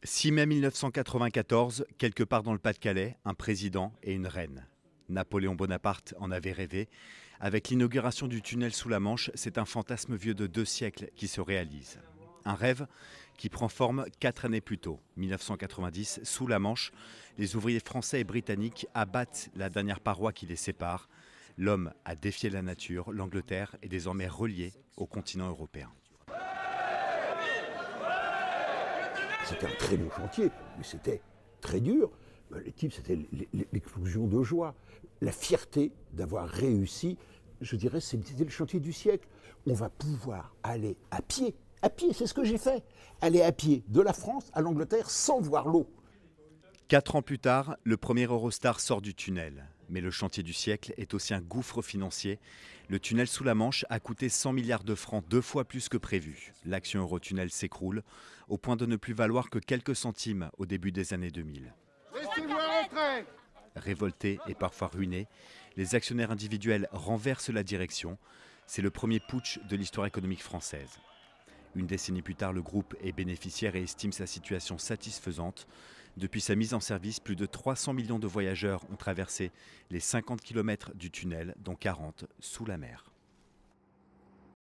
6 mai 1994, quelque part dans le Pas-de-Calais, un président et une reine. Napoléon Bonaparte en avait rêvé. Avec l'inauguration du tunnel sous la Manche, c'est un fantasme vieux de 2 siècles qui se réalise. Un rêve qui prend forme 4 années plus tôt, 1990, sous la Manche. Les ouvriers français et britanniques abattent la dernière paroi qui les sépare. L'homme a défié la nature, l'Angleterre est désormais reliée au continent européen. C'était un très beau chantier, mais c'était très dur. Les types, c'était l'explosion de joie, la fierté d'avoir réussi. Je dirais, c'était le chantier du siècle. On va pouvoir aller à pied, c'est ce que j'ai fait. Aller à pied de la France à l'Angleterre sans voir l'eau. 4 ans plus tard, le premier Eurostar sort du tunnel. Mais le chantier du siècle est aussi un gouffre financier. Le tunnel sous la Manche a coûté 100 milliards de francs, 2 fois plus que prévu. L'action Eurotunnel s'écroule, au point de ne plus valoir que quelques centimes au début des années 2000. Laissez-moi rentrer. Révoltés et parfois ruinés, les actionnaires individuels renversent la direction. C'est le premier putsch de l'histoire économique française. Une décennie plus tard, le groupe est bénéficiaire et estime sa situation satisfaisante. Depuis sa mise en service, plus de 300 millions de voyageurs ont traversé les 50 km du tunnel, dont 40 sous la mer.